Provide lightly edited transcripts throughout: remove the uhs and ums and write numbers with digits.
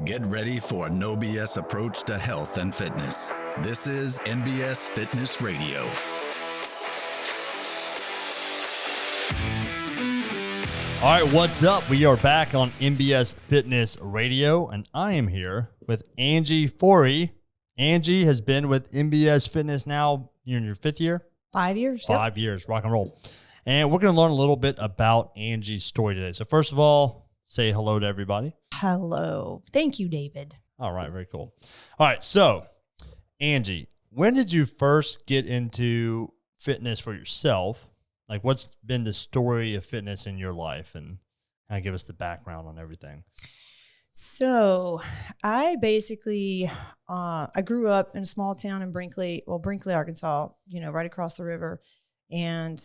Get ready for a no BS approach to health and fitness. This is NBS Fitness Radio. All right, what's up? We are back on NBS Fitness Radio, and I am here with Angie Foree. Angie has been with NBS Fitness now. You're in your 5th year? 5 years. 5 years, rock and roll. And we're going to learn a little bit about Angie's story today. So first of all, say hello to everybody. Hello. Thank you, David. All right, very cool. All right, so Angie, when did you first get into fitness for yourself? Like, what's been the story of fitness in your life, and kind of give us the background on everything? So I basically, I grew up in a small town in Brinkley, Arkansas, right across the river. And,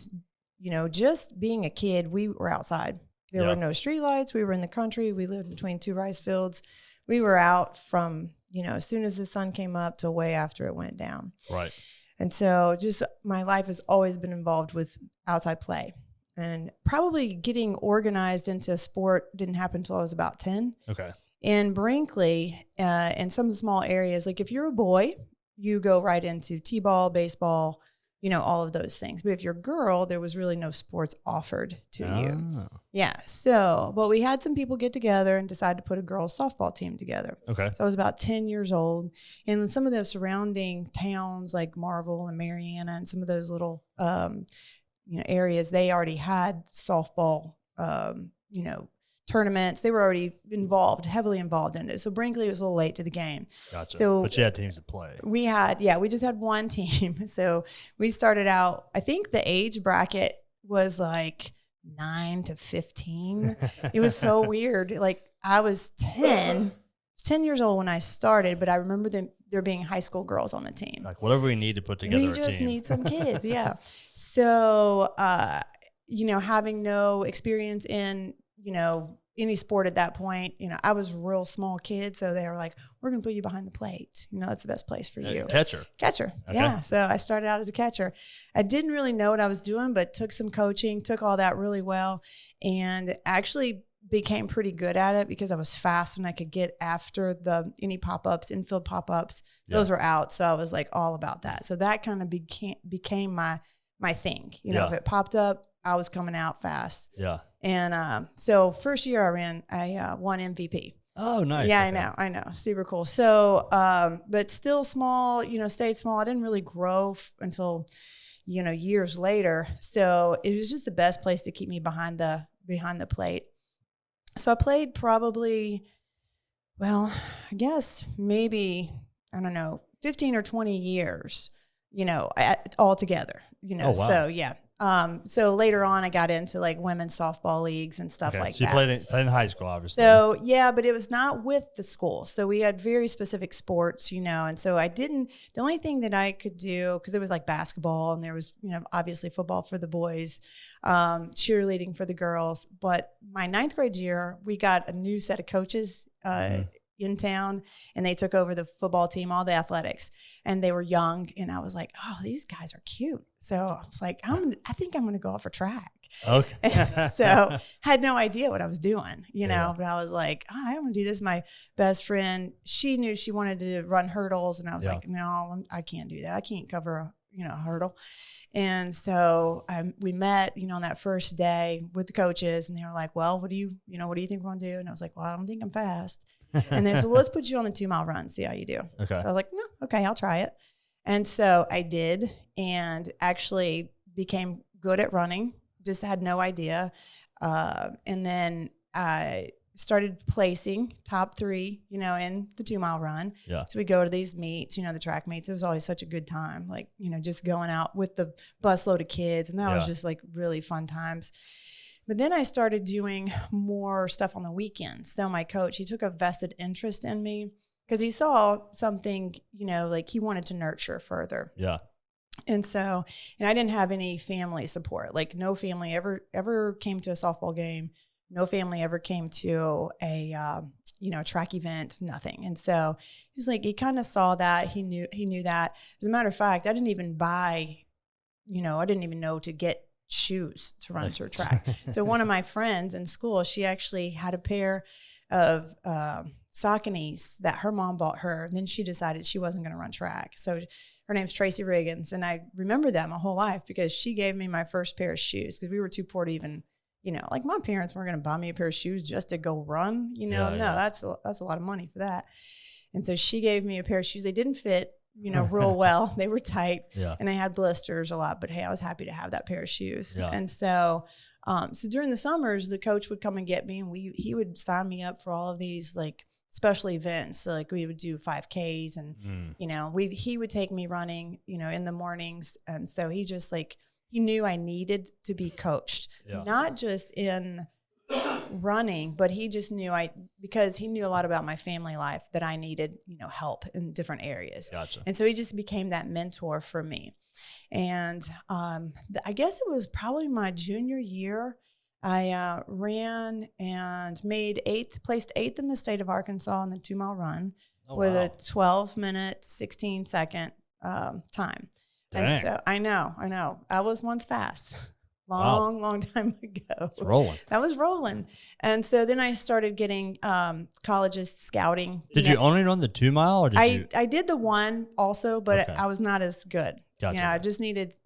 just being a kid, we were outside. There were no street lights. We were in the country. We lived between 2 rice fields. We were out from, as soon as the sun came up till way after it went down. Right. And so just my life has always been involved with outside play. And probably getting organized into sport didn't happen until I was about 10. Okay. In Brinkley, in some small areas, like if you're a boy, you go right into t-ball, baseball, all of those things. But if you're a girl, there was really no sports offered to you. Yeah. So, but we had some people get together and decide to put a girls softball team together. Okay. So I was about 10 years old. And some of the surrounding towns like Marvel and Marianna and some of those little, areas, they already had softball, tournaments. They were already heavily involved in it. So Brinkley was a little late to the game. Gotcha. So, but you had teams to play. We just had one team. So we started out, I think the age bracket was like 9 to 15. It was so weird. Like I was 10 years old when I started, but I remember there being high school girls on the team. Like whatever we need to put together a team. We just need some kids. Yeah. So, having no experience in, any sport at that point, I was a real small kid. So they were like, we're going to put you behind the plate. That's the best place for you. Catcher. Okay. Yeah. So I started out as a catcher. I didn't really know what I was doing, but took some coaching, took all that really well, and actually became pretty good at it because I was fast and I could get after any pop-ups, infield pop-ups. Yeah. Those were out. So I was like all about that. So that kind of became my thing. If it popped up, I was coming out fast. Yeah. And so first year I ran, I won MVP. Oh, nice. Yeah, okay. I know. Super cool. So, but still small, stayed small. I didn't really grow until, years later. So it was just the best place to keep me behind the plate. So I played probably, I guess maybe, 15 or 20 years, all together, Oh, wow. So yeah. So later on I got into like women's softball leagues and stuff like so that. You played in high school, obviously. So yeah, but it was not with the school. So we had very specific sports, and so the only thing that I could do, because there was like basketball and there was, obviously football for the boys, cheerleading for the girls. But my 9th grade year, we got a new set of coaches, in town, and they took over the football team, all the athletics, and they were young. And I was like, oh, these guys are cute. So I was like, I think I'm going to go out for track. Okay. So had no idea what I was doing, but I was like, oh, I'm going to do this. My best friend, she knew she wanted to run hurdles. And I was like, no, I can't do that. I can't cover a hurdle. And so we met, on that first day with the coaches, and they were like, well, what do you think we're going to do? And I was like, well, I don't think I'm fast. And they said, well, let's put you on the 2-mile run, see how you do. Okay. So I was like, no, okay, I'll try it. And so I did, and actually became good at running, just had no idea. And then I started placing top 3, in the 2-mile run. Yeah. So we go to these meets, the track meets. It was always such a good time, like, just going out with the busload of kids. And that was just like really fun times. But then I started doing more stuff on the weekends. So my coach, he took a vested interest in me because he saw something, like he wanted to nurture further. Yeah. And so, and I didn't have any family support. Like no family ever came to a softball game. No family ever came to a, track event, nothing. And so he was like, he kind of saw that. He knew that. As a matter of fact, I didn't even know to get shoes to run to a track. So one of my friends in school, she actually had a pair of Sauconys that her mom bought her. And then she decided she wasn't going to run track. So her name's Tracy Riggins. And I remember that my whole life because she gave me my first pair of shoes because we were too poor to even, like my parents weren't going to buy me a pair of shoes just to go run, that's a lot of money for that. And so she gave me a pair of shoes. They didn't fit, real well. They were tight and they had blisters a lot, but hey, I was happy to have that pair of shoes. Yeah. And so, so during the summers, the coach would come and get me and he would sign me up for all of these like special events. So like we would do 5Ks and, he would take me running, in the mornings. And so he just he knew I needed to be coached, not just in running, but he just knew because he knew a lot about my family life that I needed, help in different areas. Gotcha. And so he just became that mentor for me. And I guess it was probably my junior year. I ran and placed eighth in the state of Arkansas in the 2-mile run with a 12-minute, 16-second time. Dang. And so I know. I was once fast. Long time ago. It's rolling. That was rolling. And so then I started getting colleges scouting. Did you only run the 2-mile or I did the 1 also, but okay. I was not as good. Gotcha.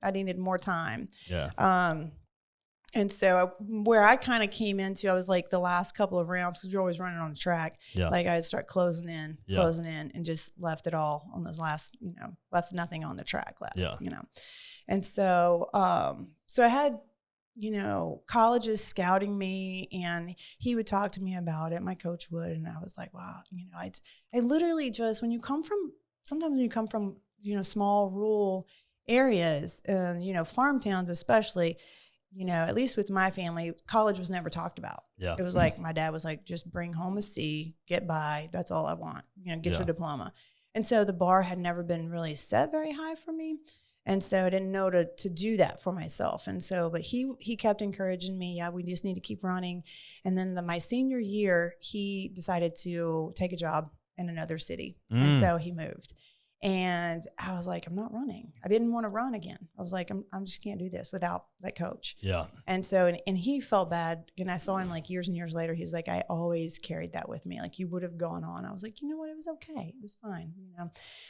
I needed more time. Yeah. And so where I kind of came into, I was like the last couple of rounds because we were always running on the track. Yeah. Like I'd start closing in, and just left it all on those last, left nothing on the track left, And so, so I had, colleges scouting me and he would talk to me about it. My coach would. And I was like, wow, I literally just, sometimes when you come from, small rural areas and, farm towns, especially, at least with my family, college was never talked about. Yeah. It was like, my dad was like, just bring home a C, get by. That's all I want, get your diploma. And so the bar had never been really set very high for me. And so I didn't know to do that for myself. And so, but he kept encouraging me. Yeah, we just need to keep running. And then my senior year, he decided to take a job in another city. And so he moved. And I was like, I'm not running. I didn't want to run again. I was like, I'm just can't do this without that coach. Yeah. And so, and he felt bad. And I saw him like years and years later. He was like, I always carried that with me. Like you would have gone on. I was like, you know what? It was okay. It was fine.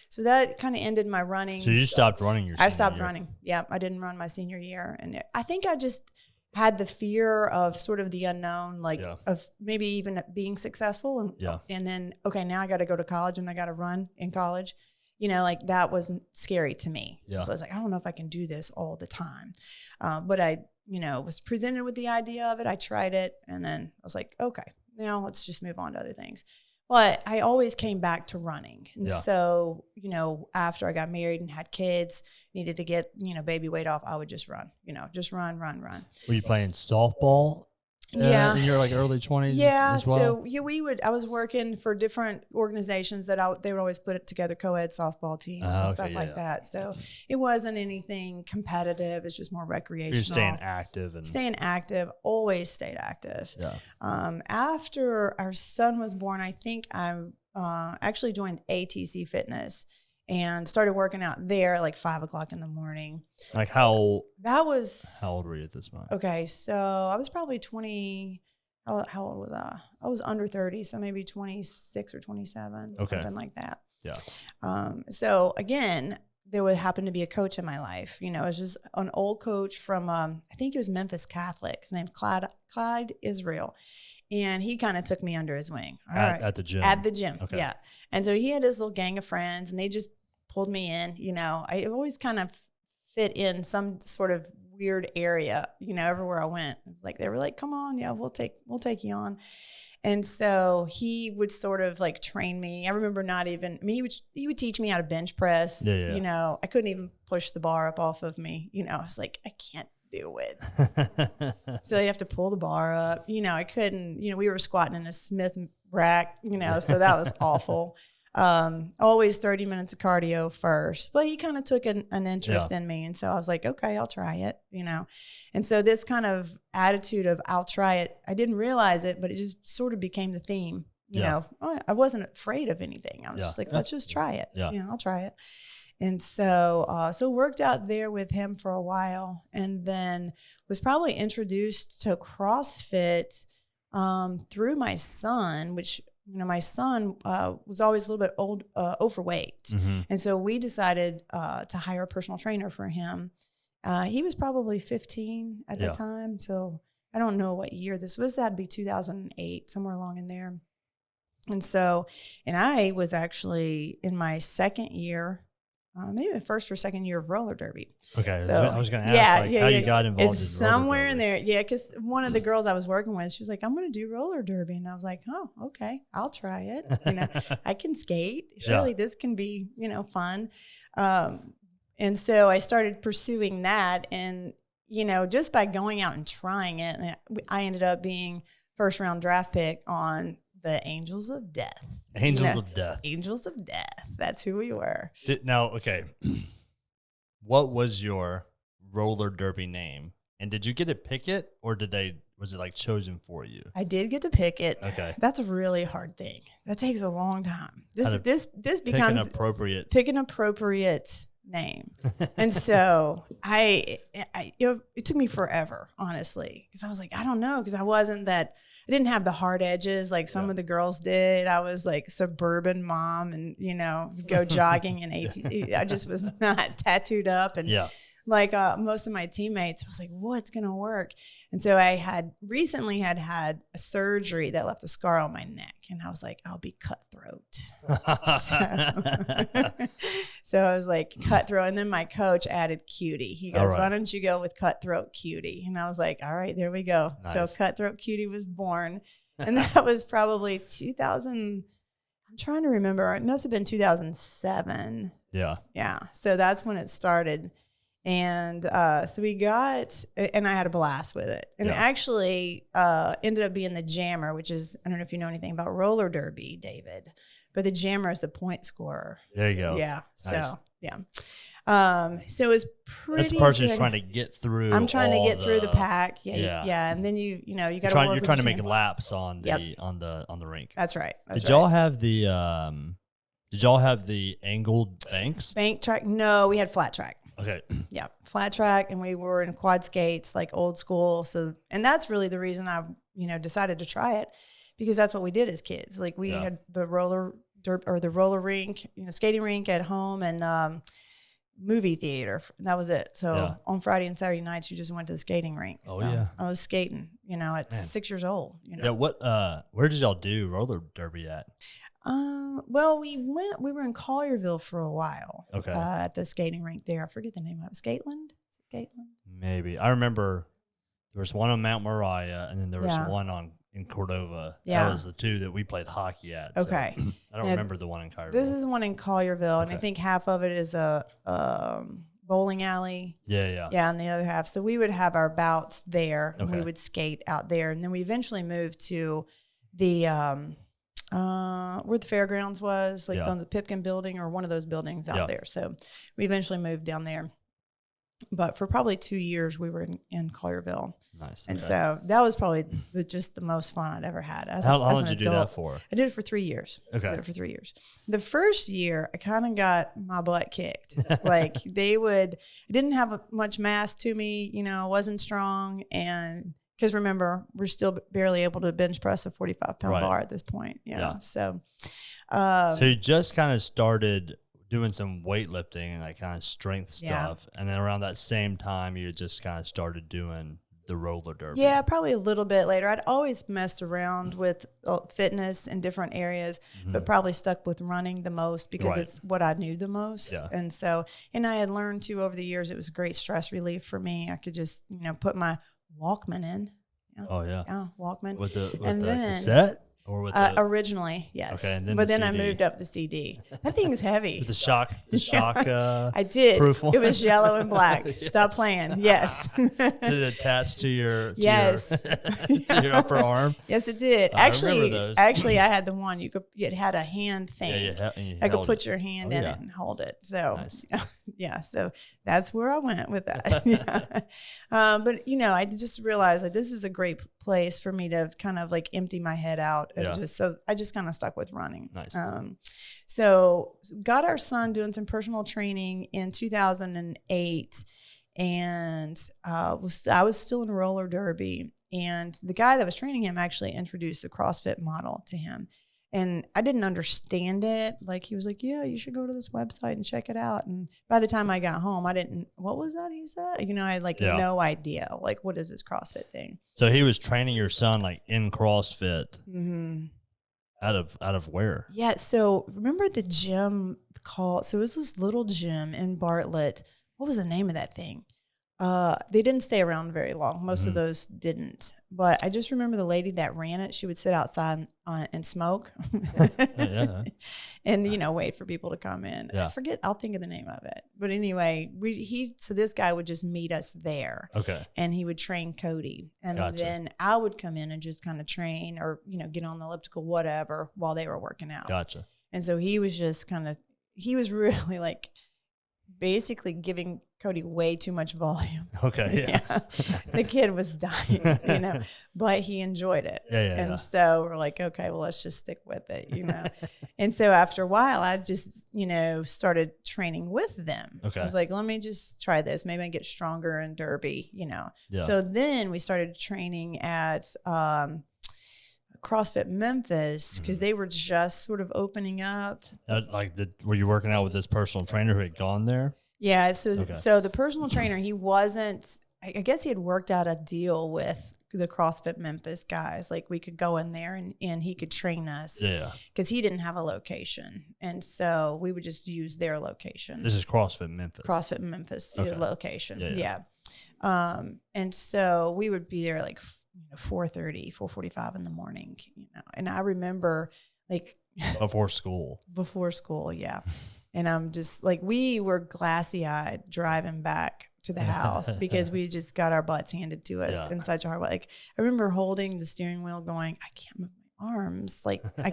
So that kind of ended my running. So you stopped running your senior year? I stopped running. Yeah. I didn't run my senior year. And I think I just had the fear of sort of the unknown, of maybe even being successful. And then, okay, now I got to go to college and I got to run in college. That wasn't scary to me. Yeah. So I was like, I don't know if I can do this all the time. But I, was presented with the idea of it. I tried it. And then I was like, okay, now let's just move on to other things. But I always came back to running. And so, after I got married and had kids, needed to get, baby weight off, I would just run, just run. Were you playing softball? In your early 20s as well? So I was working for different organizations that they would always put together co-ed softball teams and stuff like that. So it wasn't anything competitive. It's just more recreational. You're staying active. Staying active, always stayed active. Yeah. After our son was born, I think I actually joined ATC Fitness and started working out there like 5 o'clock in the morning. Like how old were you at this point? Okay, so I was probably 20. How old was I? I was under 30, so maybe 26 or 27, something like that. Yeah. So again, there would happen to be a coach in my life. It was just an old coach from I think it was Memphis Catholic. His name's Clyde Israel. And he kind of took me under his wing. At the gym? At the gym, okay. Yeah. And so he had his little gang of friends, and they just pulled me in. I always kind of fit in some sort of weird area, everywhere I went. It was like, they were like, come on, yeah, we'll take you on. And so he would sort of train me. I remember he would teach me how to bench press. Yeah. I couldn't even push the bar up off of me. I was like, I can't do it. So you have to pull the bar up. I couldn't, we were squatting in a Smith rack, so that was awful. Always 30 minutes of cardio first, but he kind of took an interest in me. And so I was like, okay, I'll try it, And so this kind of attitude of I'll try it, I didn't realize it, but it just sort of became the theme, I wasn't afraid of anything. I was just like, let's just try it. I'll try it. And so, worked out there with him for a while, and then was probably introduced to CrossFit through my son, which my son was always a little bit overweight. And so we decided to hire a personal trainer for him. He was probably 15 at the time. So I don't know what year this was. That'd be 2008, somewhere along in there. And so, and I was actually in my second year, maybe the first or second year of roller derby. Okay. So, I was going to ask how you got involved in somewhere roller in derby. there. Yeah. Cause one of the girls I was working with, she was like, I'm going to do roller derby. And I was like, oh, okay, I'll try it. I can skate. Surely this can be, fun. And so I started pursuing that, and, just by going out and trying it, I ended up being first round draft pick on the Angels of Death. Angels of Death. Angels of Death. That's who we were. Now, okay. What was your roller derby name? And did you get to pick it, or was it like chosen for you? I did get to pick it. Okay. That's a really hard thing. That takes a long time. This becomes pick an appropriate name. And so it took me forever, honestly, because I was like, I don't know, because I didn't have the hard edges like some of the girls did. I was like suburban mom and, go jogging in ATC. I just was not tattooed up. And like most of my teammates, I was like, what's going to work? And so I had recently had a surgery that left a scar on my neck. And I was like, I'll be Cutthroat. So I was like, Cutthroat. And then my coach added Cutie. He goes, why don't you go with Cutthroat Cutie? And I was like, all right, there we go. Nice. So Cutthroat Cutie was born. And that was probably 2000. I'm trying to remember. It must have been 2007. Yeah. Yeah. So that's when it started. And so we got, and I had a blast with it. And actually ended up being the jammer, which is, I don't know if you know anything about roller derby, David, but the jammer is the point scorer. There you go. Yeah. Nice. So, yeah. So it was pretty That's the part you're trying to get through. I'm trying to get through the pack. Yeah. And then you got to work. You're trying to make laps on the rink. That's right. Did y'all have the angled banks? Bank track? No, we had flat track. Okay. Yeah, flat track, and we were in quad skates, like old school. So, and that's really the reason I, decided to try it, because that's what we did as kids. Like we had the roller rink, skating rink at home, and movie theater. That was it. So on Friday and Saturday nights, you just went to the skating rink. Oh so yeah. I was skating, at 6 years old. Yeah. Where did y'all do roller derby at? Well, we were in Collierville for a while. Okay. At the skating rink there. I forget the name of it. Skateland? Maybe. I remember there was one on Mount Moriah, and then there was one in Cordova. Yeah. That was the two that we played hockey at. Okay. So I don't remember the one in Collierville. This is the one in Collierville, and I think half of it is a bowling alley. Yeah. Yeah, and the other half. So we would have our bouts there, and we would skate out there. And then we eventually moved to the where the fairgrounds was, like on the Pipkin building or one of those buildings out there. So we eventually moved down there. But for probably 2 years, we were in Collierville. Nice. And so that was probably just the most fun I'd ever had. How long did you do that for? I did it for 3 years. Okay. I did it for 3 years. The first year, I kind of got my butt kicked. Like I didn't have much mass to me, I wasn't strong. And because remember, we're still barely able to bench press a 45-pound bar at this point. Yeah. So you just kind of started doing some weightlifting and that kind of strength stuff. And then around that same time, you just kind of started doing the roller derby. Yeah, probably a little bit later. I'd always messed around with fitness in different areas, but probably stuck with running the most because it's what I knew the most. Yeah. And so, and I had learned too over the years, it was great stress relief for me. I could just, put my Walkman in. Yeah. Oh, yeah. Yeah, Walkman. With the cassette? Or with originally, yes. Okay, and then I moved up the CD. That thing's heavy. With the shock. I did. Proof one. It was yellow and black. Stop playing. Yes. Did it attach to your to your upper arm? Yes, it did. I remember those. Actually, I had the one it had a hand thing. Yeah, I could put your hand in it and hold it. So nice. So that's where I went with that. But I just realized that this is a great place for me to kind of like empty my head out. And I just kind of stuck with running. Nice. So got our son doing some personal training in 2008, and I was still in roller derby, and the guy that was training him actually introduced the CrossFit model to him. And I didn't understand it. Like, he was like, yeah, you should go to this website and check it out. And by the time I got home, what was that he said? You know, I had like no idea. Like, what is this CrossFit thing? So he was training your son like in CrossFit. Mm-hmm. Out of where? Yeah. So remember the gym so it was this little gym in Bartlett. What was the name of that thing? They didn't stay around very long. Most of those didn't. But I just remember the lady that ran it. She would sit outside and smoke and, you know, wait for people to come in. Yeah. I forget. I'll think of the name of it. But anyway, so this guy would just meet us there. Okay. And he would train Cody. And then I would come in and just kind of train or, you know, get on the elliptical, whatever, while they were working out. Gotcha. And so he was just he was really like basically giving Cody way too much volume. Okay. Yeah. The kid was dying, you know, but he enjoyed it. And so we're like, okay, well, let's just stick with it, you know. And so after a while, I just, you know, started training with them. Okay. I was like, let me just try this. Maybe I get stronger in Derby, you know. Yeah. So then we started training at CrossFit Memphis because they were just sort of opening up. Were you working out with this personal trainer who had gone there? Yeah. So the personal trainer, he wasn't, I guess he had worked out a deal with the CrossFit Memphis guys. Like we could go in there and he could train us. Yeah. Because he didn't have a location. And so we would just use their location. This is CrossFit Memphis. CrossFit Memphis location. Yeah. And so we would be there like 4:30, 4:45 in the morning, you know. And I remember like before school. Yeah. And I'm just like, we were glassy eyed driving back to the house because we just got our butts handed to us in such a hard way. Like I remember holding the steering wheel going, I can't move my arms. Like I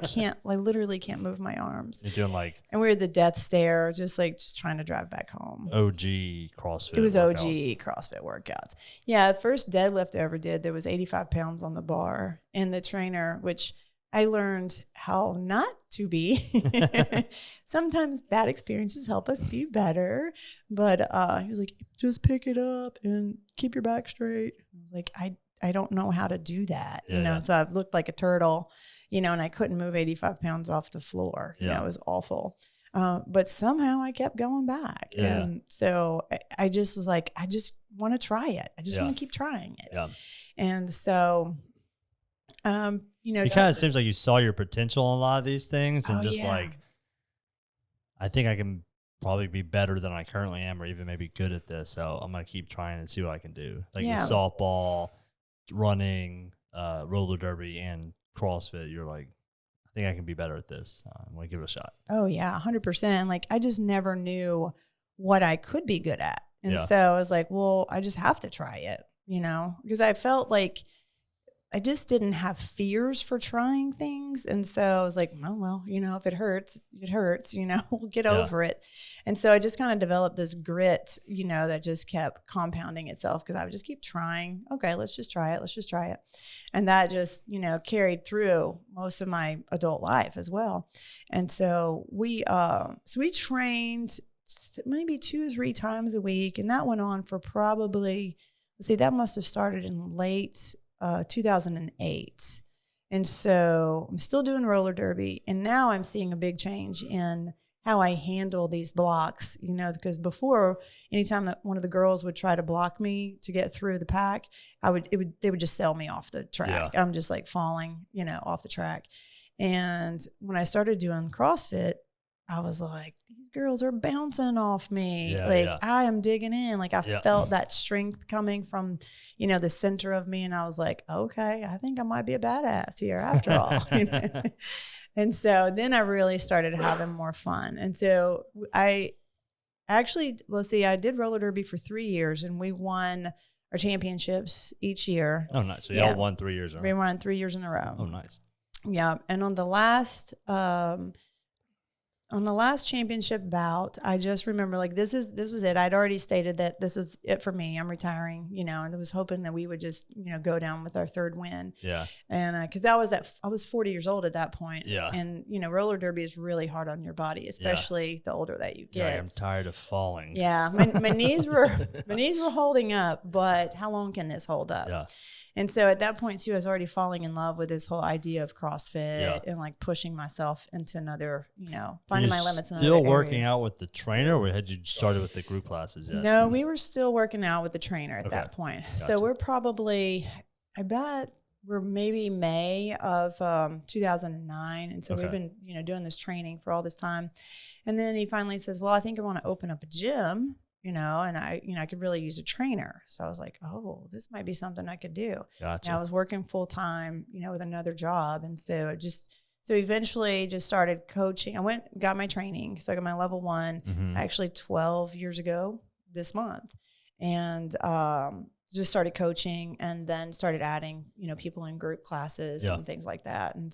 literally can't move my arms. You're doing like, and we were at the death stare, just trying to drive back home. OG CrossFit. It was workouts. OG CrossFit workouts. Yeah. The first deadlift I ever did, there was 85 pounds on the bar, and the trainer, which I learned how not to be. Sometimes bad experiences help us be better. But he was like, just pick it up and keep your back straight. I was like, I don't know how to do that. You know, and so I looked like a turtle, you know, and I couldn't move 85 pounds off the floor. You know, it was awful. But somehow I kept going back. Yeah. And so I just was like, I just want to try it. I just want to keep trying it. Yeah. And so, you know, it kind of seems like you saw your potential in a lot of these things and like, I think I can probably be better than I currently am, or even maybe good at this. So I'm going to keep trying and see what I can do. Like the softball, running, roller derby, and CrossFit. You're like, I think I can be better at this. I'm going to give it a shot. Oh yeah. 100%. Like I just never knew what I could be good at. And so I was like, well, I just have to try it, you know, because I felt like I just didn't have fears for trying things. And so I was like, oh, well, you know, if it hurts, you know, we'll get over it. And so I just kind of developed this grit, you know, that just kept compounding itself because I would just keep trying. Okay, let's just try it. Let's just try it. And that just, you know, carried through most of my adult life as well. And so we trained maybe 2 or 3 times a week. And that went on for probably, that must have started in late 2008. And so I'm still doing roller derby. And now I'm seeing a big change in how I handle these blocks, you know, because before, anytime that one of the girls would try to block me to get through the pack, they would just sell me off the track. I'm just like falling, you know, off the track. And when I started doing CrossFit, I was like, these girls are bouncing off me. I am digging in. Like I felt that strength coming from, you know, the center of me. And I was like, okay, I think I might be a badass here after all. You know? And so then I really started having more fun. And so I did roller derby for 3 years, and we won our championships each year. Oh, nice. So y'all won 3 years in a row. We won 3 years in a row. Oh, nice. Yeah. And on the last championship bout, I just remember like, this was it. I'd already stated that this was it for me. I'm retiring, you know, and I was hoping that we would just, you know, go down with our 3rd win. Yeah. And cause I was 40 years old at that point. Yeah. And you know, roller derby is really hard on your body, especially the older that you get. I'm tired of falling. Yeah. My knees were holding up, but how long can this hold up? Yeah. And so at that point too, I was already falling in love with this whole idea of CrossFit and like pushing myself into another, finding my limits in another Still working area. out with the trainer, or had you started with the group classes yet? No, we were still working out with the trainer at Okay. that point. Gotcha. So we're probably, I bet we're maybe May of 2009. And so we've been, doing this training for all this time. And then he finally says, well, I think I want to open up a gym, and I could really use a trainer. So I was like, oh, this might be something I could do. Gotcha. And I was working full time, with another job. And so eventually just started coaching. I got my training. So I got my level 1, actually 12 years ago this month. And, just started coaching and then started adding, people in group classes and things like that. And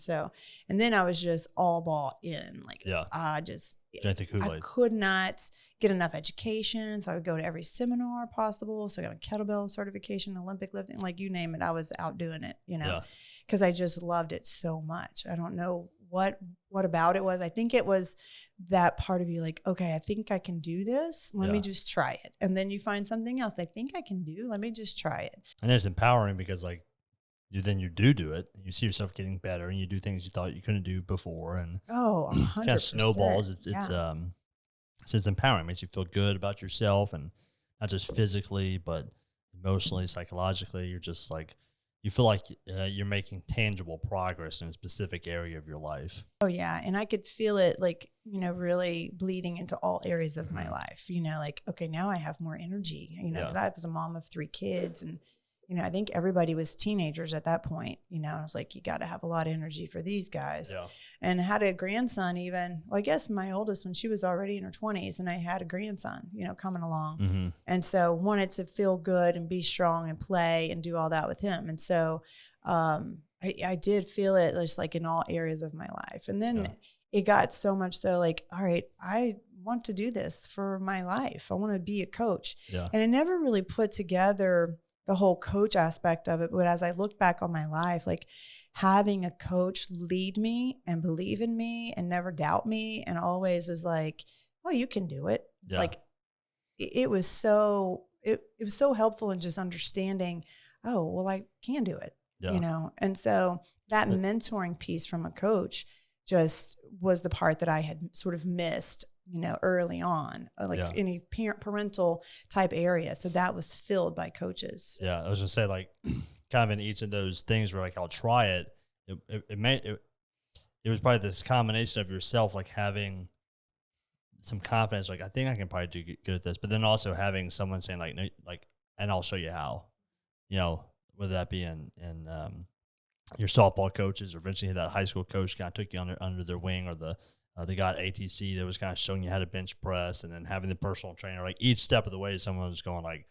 then I was just all bought in. Like, I could not get enough education. So I would go to every seminar possible. So I got a kettlebell certification, Olympic lifting, like you name it. I was out doing it, because I just loved it so much. I don't know what about it was. I think it was that part of you like, okay, I think I can do this. Let me just try it. And then you find something else I think I can do. Let me just try it. And it's empowering because like you do it. You see yourself getting better and you do things you thought you couldn't do before. And 100%. kind of snowballs. It's empowering. It makes you feel good about yourself, and not just physically, but emotionally, psychologically. You're just like, you feel like you're making tangible progress in a specific area of your life. Oh, yeah. And I could feel it like, really bleeding into all areas of my life, like, okay, now I have more energy, because I was a mom of 3 kids. And, I think everybody was teenagers at that point. I was like, you got to have a lot of energy for these guys. Yeah. And I had a grandson even. Well, I guess my oldest, when she was already in her 20s, and I had a grandson, coming along. And so wanted to feel good and be strong and play and do all that with him. And so I did feel it just like in all areas of my life. And then it got so much so like, all right, I want to do this for my life. I want to be a coach. Yeah. And I never really put together the whole coach aspect of it. But as I look back on my life, like having a coach lead me and believe in me and never doubt me and always was like, oh, you can do it. Yeah. Like it was so helpful in just understanding, oh, well, I can do it, And so that mentoring piece from a coach just was the part that I had sort of missed, early on, like any parental type area. So that was filled by coaches. Yeah. I was gonna say like kind of in each of those things where like, I'll try it. It was probably this combination of yourself, like having some confidence, like I think I can probably do good at this, but then also having someone saying like, no, like, and I'll show you how, whether that be in your softball coaches, or eventually that high school coach kind of took you under their wing, or they got ATC that was kind of showing you how to bench press, and then having the personal trainer, like each step of the way, someone was going like,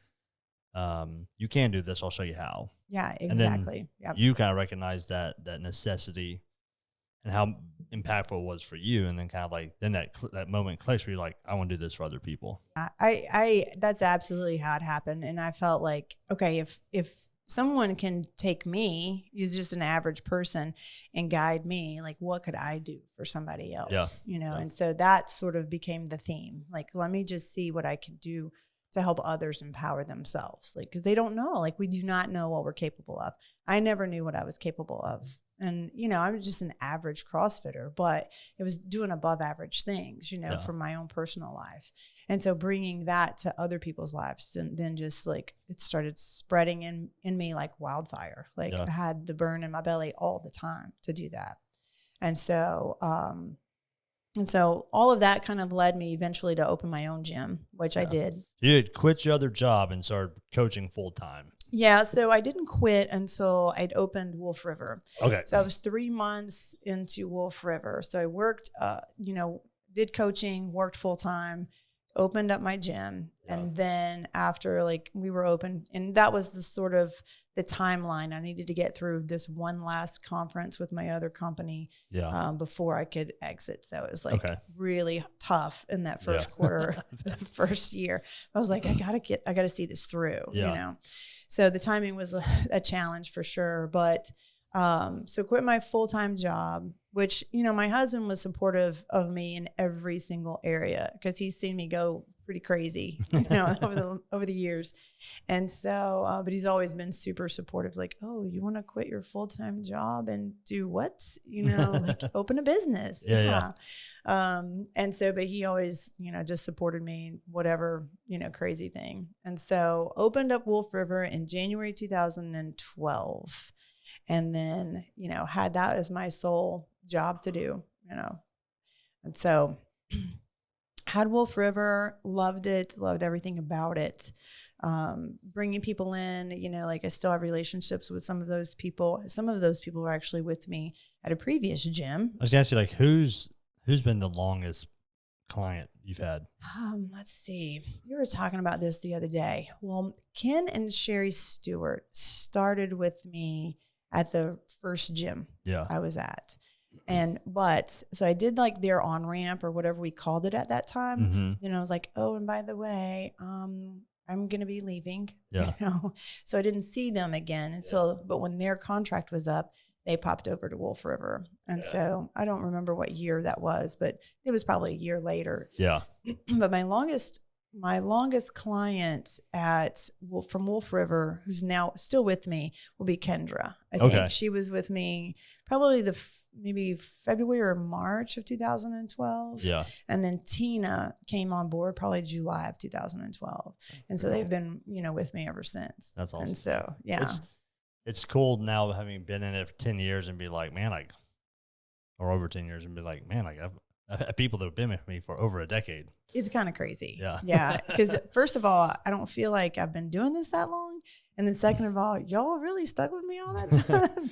you can do this. I'll show you how. Yeah, exactly. And then you kind of recognize that necessity and how impactful it was for you. And then kind of like, then that moment clicks where you're like, I want to do this for other people. That's absolutely how it happened. And I felt like, okay, if someone can take me, who's just an average person, and guide me, like what could I do for somebody else? And so that sort of became the theme. Like, let me just see what I can do to help others empower themselves. Like, because they don't know, like we do not know what we're capable of. I never knew what I was capable of. And, I'm just an average CrossFitter, but it was doing above average things, for my own personal life. And so bringing that to other people's lives, and then just like it started spreading in me like wildfire. Like I had the burn in my belly all the time to do that. And so all of that kind of led me eventually to open my own gym, which I did. You had quit your other job and started coaching full time. Yeah, so I didn't quit until I'd opened Wolf River. Okay. So I was 3 months into Wolf River. So I worked, did coaching, worked full time, opened up my gym. Yeah. And then after like we were open, and that was the sort of the timeline. I needed to get through this one last conference with my other company before I could exit. So it was like really tough in that first quarter, first year. I was like, I gotta see this through, So the timing was a challenge for sure. But so quit my full-time job, which, my husband was supportive of me in every single area because he's seen me go pretty crazy, over the years. And so, but he's always been super supportive, like, oh, you want to quit your full-time job and do what? Like open a business. Yeah. And so, but he always, just supported me in whatever, crazy thing. And so opened up Wolf River in January 2012. And then, had that as my sole job to do, And so had Wolf River, loved it, loved everything about it. Bringing people in, like I still have relationships with some of those people. Some of those people were actually with me at a previous gym. I was going to ask you, like, who's been the longest client you've had? Let's see. We were talking about this the other day. Well, Ken and Sherry Stewart started with me at the first gym I was at. So I did like their on-ramp or whatever we called it at that time. Mm-hmm. Then I was like, oh, and by the way, I'm going to be leaving, Yeah. So I didn't see them again but when their contract was up, they popped over to Wolf River. And so I don't remember what year that was, but it was probably a year later. Yeah. But my longest client from Wolf River, who's now still with me, will be Kendra. I think she was with me probably maybe February or March of 2012. Yeah. And then Tina came on board probably July of 2012. And so they've been, with me ever since. That's awesome. And so, yeah. It's cool now having been in it for 10 years and be like, man, or over 10 years and be like, man, I've had people that have been with me for over a decade. It's kind of crazy. Yeah. Yeah. Because first of all, I don't feel like I've been doing this that long. And then second of all, y'all really stuck with me all that time.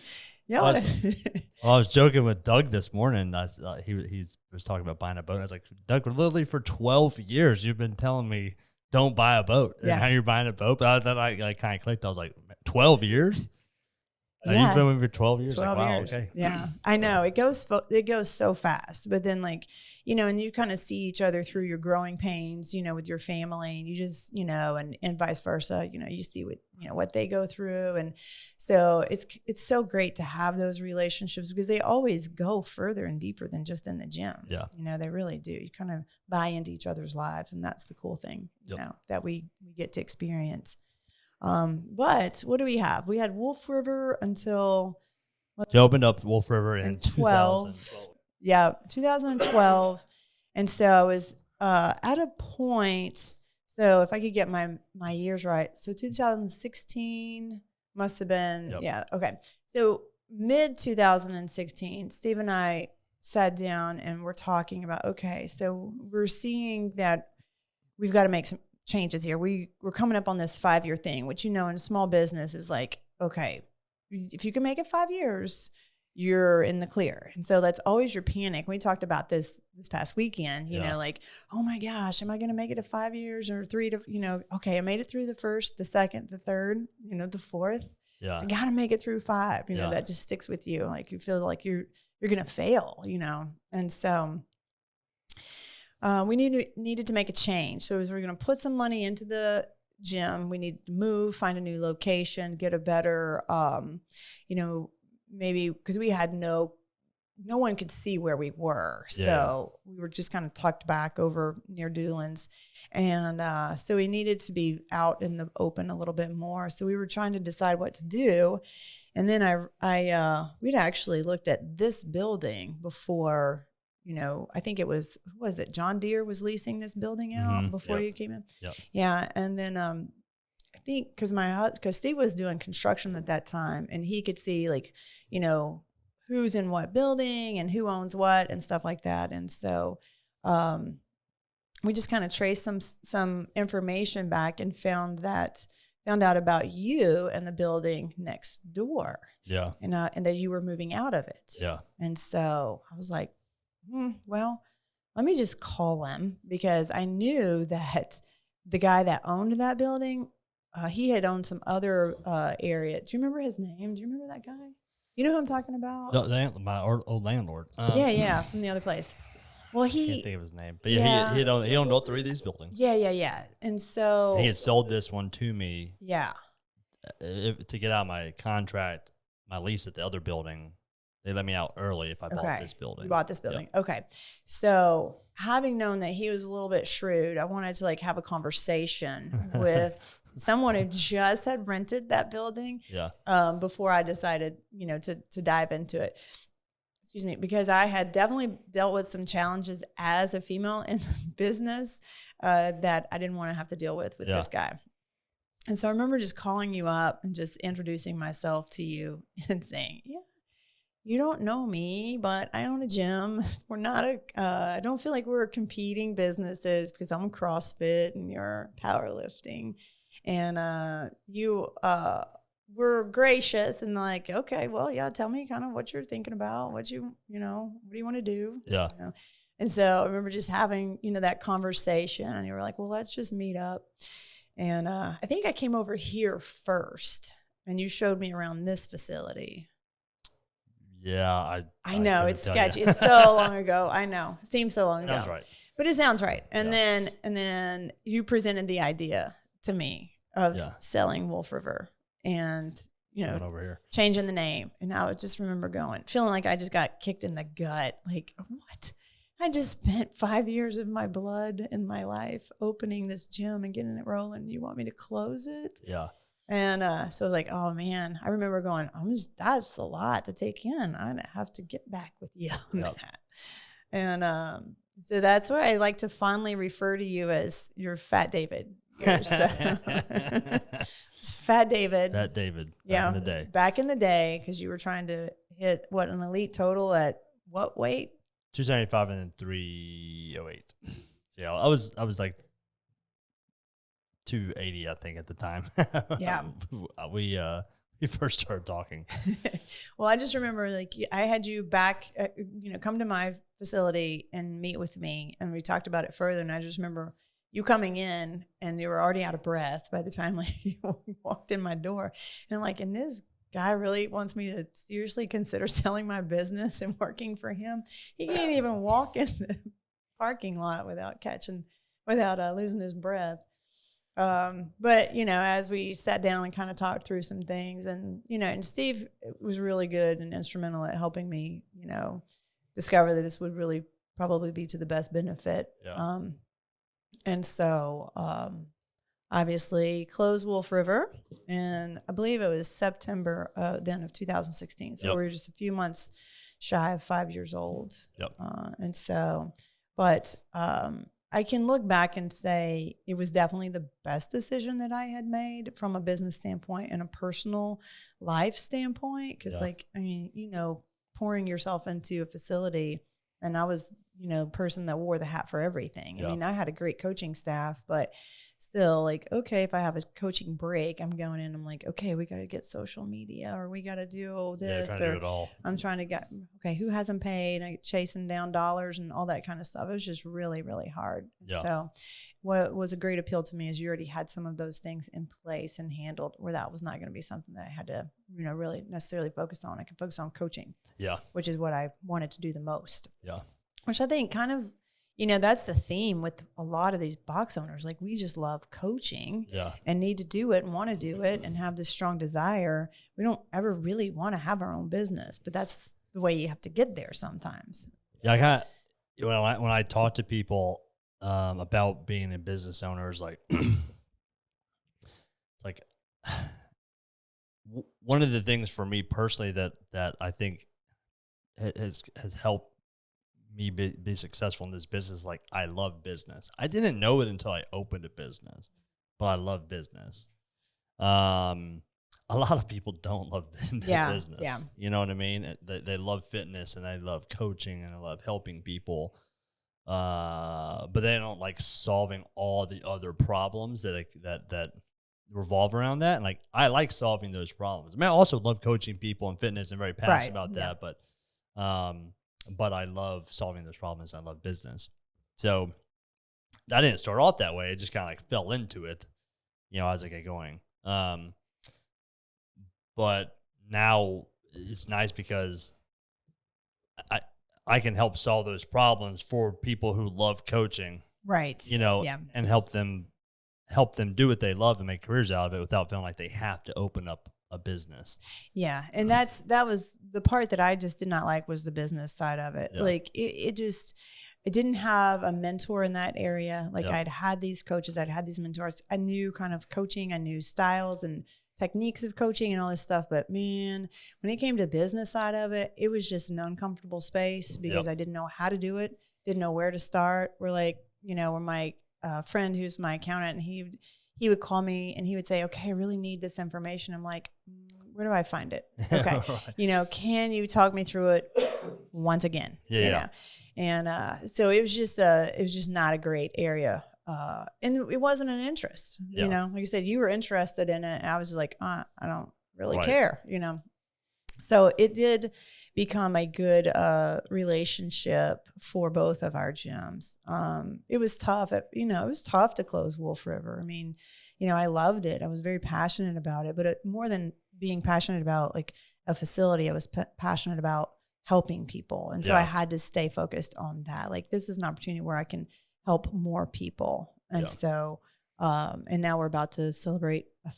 I was joking with Doug this morning. He was talking about buying a boat. I was like, Doug, literally for 12 years, you've been telling me don't buy a boat. And now you're buying a boat. But then I kind of clicked. I was like, 12 years? Yeah. You've been with me for 12 years? 12 like, wow, years. okay. Yeah, I know. It goes so fast. But then and you kind of see each other through your growing pains, with your family, and you just, and vice versa, you see what they go through. And so it's so great to have those relationships because they always go further and deeper than just in the gym. Yeah. They really do. You kind of buy into each other's lives. And that's the cool thing, that we get to experience. But what do we have? We had Wolf River until you opened up Wolf River in 2012. Yeah, 2012. And so I was at a point. So if I could get my years right, so 2016 must have been okay. So mid 2016, Steve and I sat down and we're talking about so we're seeing that we've got to make some changes here. We're coming up on this 5-year thing, which, in small business is like, okay, if you can make it 5 years, you're in the clear. And so that's always your panic. We talked about this past weekend, like, oh my gosh, am I going to make it to 5 years or 3 to, okay, I made it through the first, the second, the third, the fourth. Yeah. I got to make it through 5, that just sticks with you. Like you feel like you're going to fail, And so we needed to make a change. So as we're going to put some money into the gym, we need to move, find a new location, get a better, maybe because we had no one could see where we were. So we were just kind of tucked back over near Doolin's. And so we needed to be out in the open a little bit more. So we were trying to decide what to do. And then we'd actually looked at this building before. I think it was it John Deere was leasing this building out before you came in? Yep. Yeah. And then I think because Steve was doing construction at that time and he could see who's in what building and who owns what and stuff like that. And so we just kind of traced some information back and found out about you and the building next door. Yeah. And that you were moving out of it. Yeah. And so I was like, well, let me just call him because I knew that the guy that owned that building, he had owned some other area. Do you remember his name? Do you remember that guy? You know who I'm talking about? My old landlord. Yeah, from the other place. Well, I can't think of his name, but he owned all 3 of these buildings. Yeah. And so he had sold this one to me. Yeah. To get out my contract, my lease at the other building. They let me out early if I bought this building. You bought this building. Yep. Okay. So having known that he was a little bit shrewd, I wanted to like have a conversation with someone who just had rented that building. Yeah. Before I decided, you know, to dive into it. Excuse me, because I had definitely dealt with some challenges as a female in business that I didn't want to have to deal with this guy. And so I remember just calling you up and just introducing myself to you and saying, yeah, you don't know me, but I own a gym. We're not I don't feel like we're competing businesses because I'm CrossFit and you're powerlifting. And you were gracious and like, okay, well, yeah, tell me kind of what you're thinking about, what do you want to do? Yeah. You know? And so I remember just having, that conversation, and you were like, well, let's just meet up. And I think I came over here first and you showed me around this facility. Yeah, I know it's sketchy. It's so long ago. I know. It seems so long ago. Sounds right. But it sounds right. And then you presented the idea to me of selling Wolf River and, over here, changing the name. And I would just remember feeling like I just got kicked in the gut. Like, what? I just spent 5 years of my blood in my life opening this gym and getting it rolling. You want me to close it? Yeah. And so I was like, oh man, I remember going, that's a lot to take in. I'm gonna have to get back with you on that. And so that's where I like to fondly refer to you as your Fat David. It's Fat David. Fat David. Back in the day. Back in the day, because you were trying to hit an elite total at what weight? 275 and then 308. Yeah, I was like 280, I think, at the time. Yeah. We first started talking. Well, I just remember like I had you back, come to my facility and meet with me, and we talked about it further. And I just remember you coming in and you were already out of breath by the time like you walked in my door. And I'm like, and this guy really wants me to seriously consider selling my business and working for him. He can't even walk in the parking lot without losing his breath. But, as we sat down and kind of talked through some things and Steve was really good and instrumental at helping me, discover that this would really probably be to the best benefit. Yeah. And so, obviously closed Wolf River, and I believe it was September then of 2016. So we were just a few months shy of 5 years old. Yep. And so, but I can look back and say it was definitely the best decision that I had made from a business standpoint and a personal life standpoint. Because pouring yourself into a facility, and I was, person that wore the hat for everything. Yeah. I mean, I had a great coaching staff, but still like, okay, if I have a coaching break, I'm going in, I'm like, okay, we got to get social media, or we got to do this, or do it all. I'm trying to get, okay, who hasn't paid? I chasing down dollars and all that kind of stuff. It was just really, really hard. Yeah. So what was a great appeal to me is you already had some of those things in place and handled, where that was not going to be something that I had to, really necessarily focus on. I could focus on coaching. Yeah. Which is what I wanted to do the most. Yeah. Which I think kind of, that's the theme with a lot of these box owners. Like, we just love coaching and need to do it and want to do it and have this strong desire. We don't ever really want to have our own business, but that's the way you have to get there sometimes. Yeah, I kind of, when I talk to people about being a business owner, it's like, one of the things for me personally that I think has helped me be successful in this business. Like, I love business. I didn't know it until I opened a business, but I love business. A lot of people don't love business. Yeah. You know what I mean? They love fitness and they love coaching and they love helping people. But they don't like solving all the other problems that revolve around that. And like, I like solving those problems. I mean, I also love coaching people and fitness and very passionate about that. But I love solving those problems. I love business. So I didn't start off that way. It just kind of like fell into it, as I get going. But now it's nice because I can help solve those problems for people who love coaching. Right. And help them do what they love and make careers out of it without feeling like they have to open up a business. Yeah. And that was the part that I just did not like, was the business side of it. Yeah. Like I didn't have a mentor in that area. Like Yeah. I'd had these coaches, I'd had these mentors. I knew kind of coaching, I knew styles and techniques of coaching and all this stuff. But man, when it came to business side of it, it was just an uncomfortable space because I didn't know how to do it, didn't know where to start. We're like, we're my friend who's my accountant, and he would call me and he would say, okay, I really need this information. I'm like, where do I find it? Okay. Right. Can you talk me through it once again? Yeah. And so it was just not a great area. And it wasn't an interest, like I said, you were interested in it. And I was like, I don't really care, So it did become a good relationship for both of our gyms. It was tough. It was tough to close Wolf River. I mean, I loved it. I was very passionate about it. But more than being passionate about like a facility, I was passionate about helping people. And so I had to stay focused on that. Like, this is an opportunity where I can help more people. And so, and now we're about to celebrate a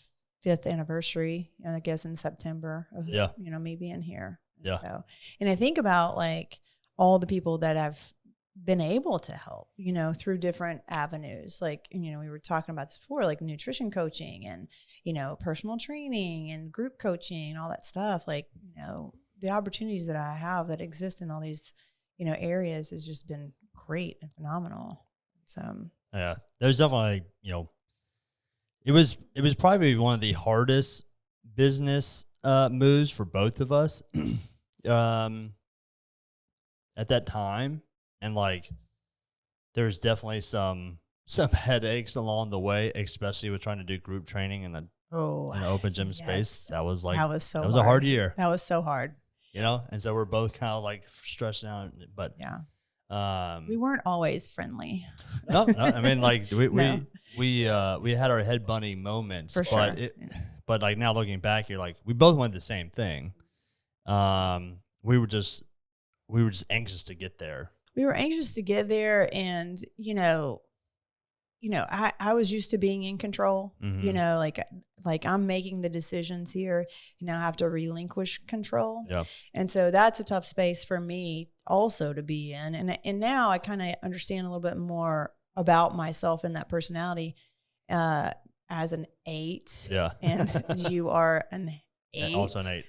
5th anniversary, I guess in September of, me being here. Yeah. So, and I think about like all the people that I've been able to help, through different avenues. Like, we were talking about this before, like nutrition coaching and, personal training and group coaching and all that stuff. Like, the opportunities that I have that exist in all these, areas has just been great and phenomenal. So, yeah, there's definitely, it was probably one of the hardest business moves for both of us at that time. And like, there's definitely some headaches along the way, especially with trying to do group training in an open gym space. That was like, that was a hard year. That was so hard. And so we're both kind of like stressed out, but we weren't always friendly. No, I mean, like we had our head bunny moments, for sure. But like now looking back, you're like, we both wanted the same thing. We were just anxious to get there. We were anxious to get there, and I was used to being in control. Mm-hmm. Like I'm making the decisions here. I have to relinquish control. Yeah. And so that's a tough space for me also to be in. And now I kind of understand a little bit more about myself and that personality as an 8. Yeah. And you are an 8.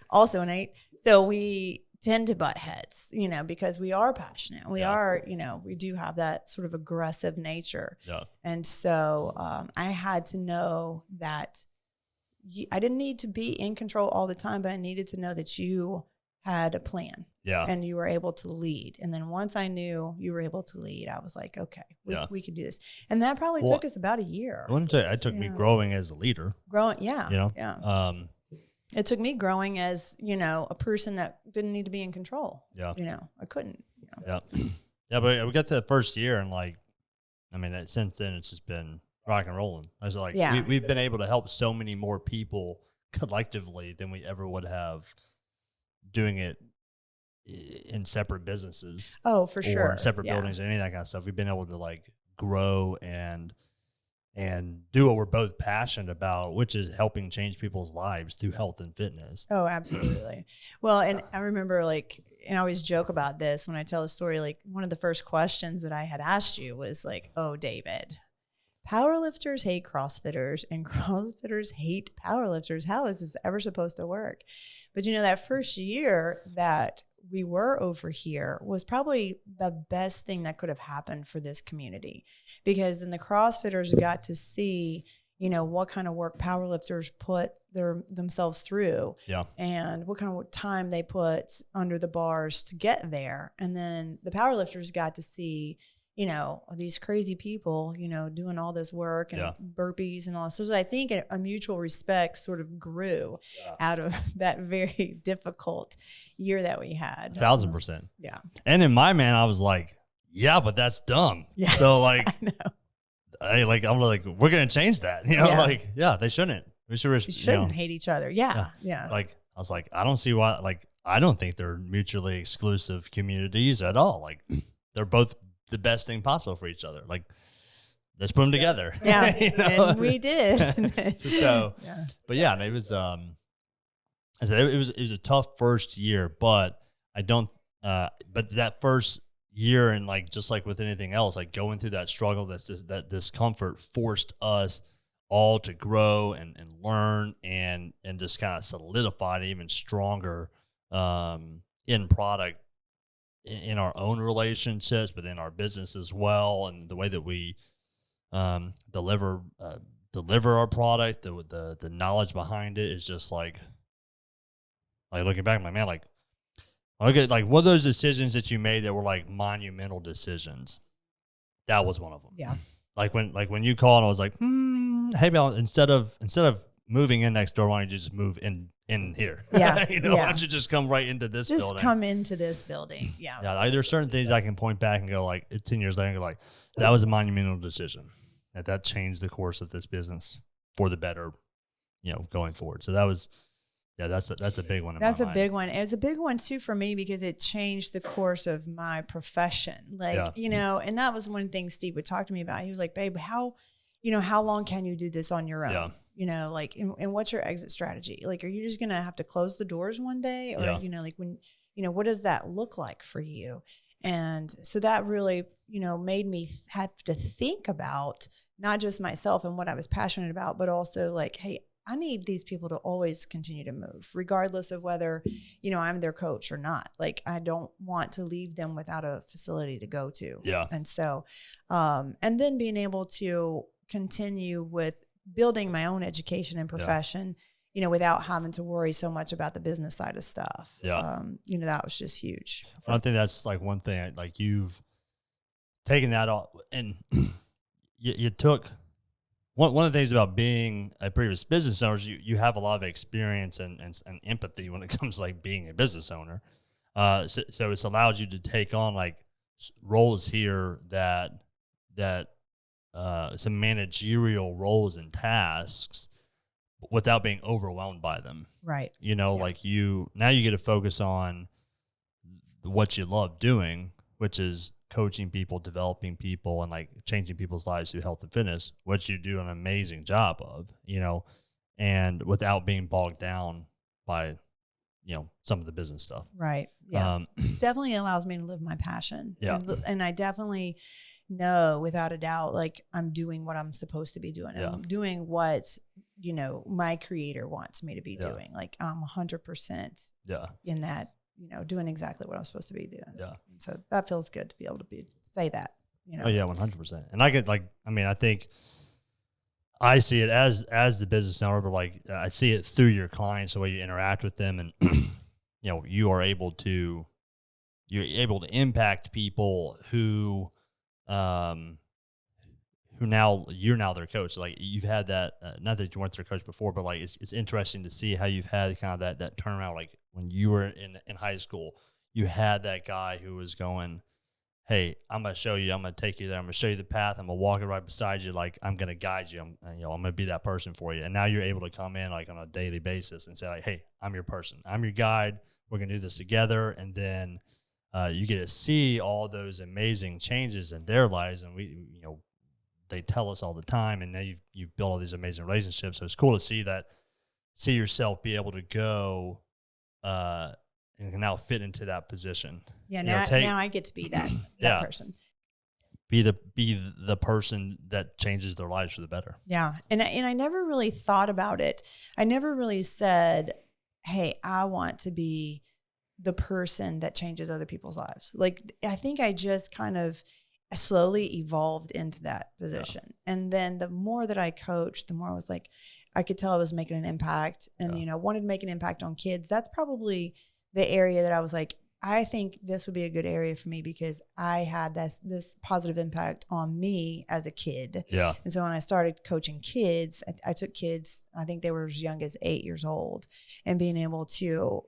Also an 8. So we tend to butt heads, because we are passionate. We are, we do have that sort of aggressive nature. Yeah. And so I had to know that I didn't need to be in control all the time, but I needed to know that you had a plan. Yeah. And you were able to lead. And then once I knew you were able to lead, I was like, okay, we can do this. And that probably took us about a year. I wouldn't say it took me growing as a leader. It took me growing as, a person that didn't need to be in control. Yeah. I couldn't. Yeah. Yeah, but we got to the first year and like, I mean, since then it's just been rock and rolling. I was like, we've been able to help so many more people collectively than we ever would have doing it in separate businesses. Oh, for sure. Or in separate buildings or any of that kind of stuff. We've been able to like grow and do what we're both passionate about, which is helping change people's lives through health and fitness. Oh, absolutely. Well, and I remember and I always joke about this when I tell the story, like one of the first questions that I had asked you was like, oh, David, powerlifters hate CrossFitters and CrossFitters hate powerlifters. How is this ever supposed to work? But that first year that we were over here was probably the best thing that could have happened for this community, because then the CrossFitters got to see, what kind of work powerlifters put themselves through, and what kind of time they put under the bars to get there. And then the powerlifters got to see, these crazy people, doing all this work and burpees and all this. So I think a mutual respect sort of grew out of that very difficult year that we had. 1,000%. Yeah. And in my mind, I was like, yeah, but that's dumb. Yeah. So like, I know. I'm like, we're going to change that. They shouldn't. We shouldn't hate each other. Yeah. Like, I was like, I don't see why, like, I don't think they're mutually exclusive communities at all. Like, they're both the best thing possible for each other. Like, let's put them together. Yeah. And we did. So, but yeah, it was, I said it was a tough first year, but I don't. But that first year, and like just like with anything else, like going through that struggle, that discomfort forced us all to grow and learn and just kind of solidified even stronger in product in our own relationships, but in our business as well, and the way that we deliver our product, the knowledge behind it is just like looking back, my man, like I look at like one of those decisions that you made that were like monumental decisions. That was one of them. Yeah. Like when you called, I was like, hey, Bill, instead of moving in next door, why don't you just move in here? Yeah. Why don't you just come right into this building? Just come into this building. Yeah. Yeah. Like, there's certain things I can point back and go like 10 years later and go like, that was a monumental decision. That changed the course of this business for the better, going forward. So that was, that's a big one. That's a big one. It's a big one too for me because it changed the course of my profession. Like, and that was one thing Steve would talk to me about. He was like, babe, how long can you do this on your own? Yeah. Like, and what's your exit strategy? Like, are you just going to have to close the doors one day? Or, like when, what does that look like for you? And so that really, made me have to think about not just myself and what I was passionate about, but also like, hey, I need these people to always continue to move, regardless of whether, I'm their coach or not. Like, I don't want to leave them without a facility to go to. Yeah. And so, and then being able to continue with building my own education and profession, without having to worry so much about the business side of stuff. Yeah. That was just huge. I think that's like one thing, like you've taken that off and you took, one of the things about being a previous business owner is you have a lot of experience and empathy when it comes to like being a business owner. So it's allowed you to take on like roles here that some managerial roles and tasks without being overwhelmed by them. Right. Like now you get to focus on what you love doing, which is coaching people, developing people, and like changing people's lives through health and fitness, which you do an amazing job of, and without being bogged down by, some of the business stuff. Right. Yeah. Definitely allows me to live my passion. Yeah. And I definitely know without a doubt, like I'm doing what I'm supposed to be doing. Yeah. I'm doing what, my creator wants me to be doing. Like I'm 100% in that, doing exactly what I'm supposed to be doing. Yeah. And so that feels good to be able to say that, Oh yeah, 100%. And I get I think I see it as the business owner, but like I see it through your clients, the way you interact with them, and you're able to impact people who you're now their coach. Like you've had that, not that you weren't their coach before, but like it's interesting to see how you've had kind of that turnaround. Like when you were in high school, you had that guy who was going, hey, I'm going to show you, I'm going to take you there. I'm going to show you the path. I'm going to walk it right beside you. Like I'm going to guide you. I'm going to be that person for you. And now you're able to come in like on a daily basis and say like, hey, I'm your person. I'm your guide. We're going to do this together. And then you get to see all those amazing changes in their lives. And they tell us all the time, and now you've built all these amazing relationships. So it's cool to see yourself be able to go and can now fit into that position. Yeah, now I get to be that person. Be the person that changes their lives for the better. Yeah, and I never really thought about it. I never really said, hey, I want to be the person that changes other people's lives. Like I think I just kind of slowly evolved into that position. Yeah. And then the more that I coached, the more I was like, I could tell I was making an impact and, wanted to make an impact on kids. That's probably the area that I was like, I think this would be a good area for me because I had this positive impact on me as a kid. Yeah. And so when I started coaching kids, I took kids, I think they were as young as 8 years old, and being able to,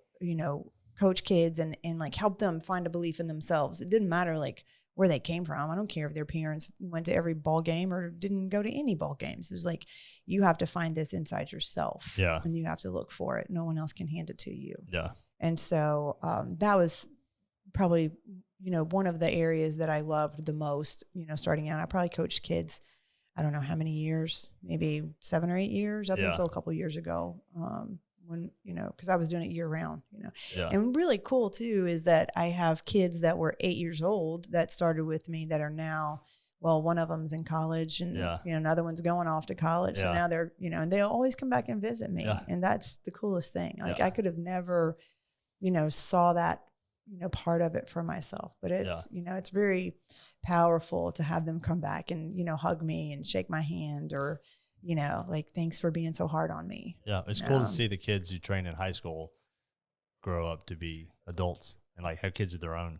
coach kids and like help them find a belief in themselves. It didn't matter like where they came from. I don't care if their parents went to every ball game or didn't go to any ball games. It was like, you have to find this inside yourself. Yeah. And you have to look for it. No one else can hand it to you. Yeah. And so that was probably, one of the areas that I loved the most, starting out. I probably coached kids, I don't know how many years, maybe 7 or 8 years up until a couple of years ago when, because I was doing it year round, Yeah. And really cool too is that I have kids that were 8 years old that started with me that are now, well, one of them's in college and, another one's going off to college. So now they're, and they always come back and visit me. Yeah. And that's the coolest thing. Like I could have never, saw that, part of it for myself, but it's, it's very powerful to have them come back and, hug me and shake my hand or, like, thanks for being so hard on me. Yeah. It's cool to see the kids you train in high school grow up to be adults and like have kids of their own.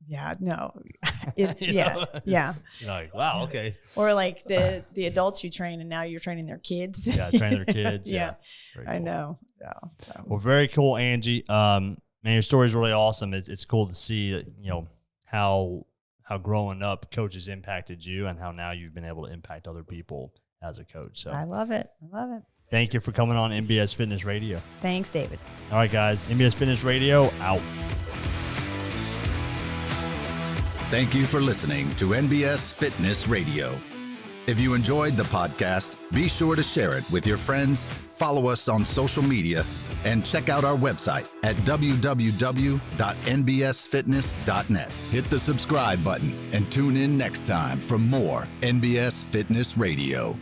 Yeah, no, it's, Yeah. You're like, wow. Okay. Or like the adults you train and now you're training their kids. Yeah. Train their kids. Yeah. Very I cool. know. Yeah. Well, very cool, Angie. Man, your story is really awesome. It's cool to see, how growing up coaches impacted you and how now you've been able to impact other people as a coach. So I love it. thank you for coming on MBS Fitness Radio. Thanks, David. All right, guys. MBS Fitness Radio out. Thank you for listening to NBS Fitness Radio. If you enjoyed the podcast, be sure to share it with your friends, follow us on social media, and check out our website at www.nbsfitness.net. Hit the subscribe button and tune in next time for more NBS Fitness Radio.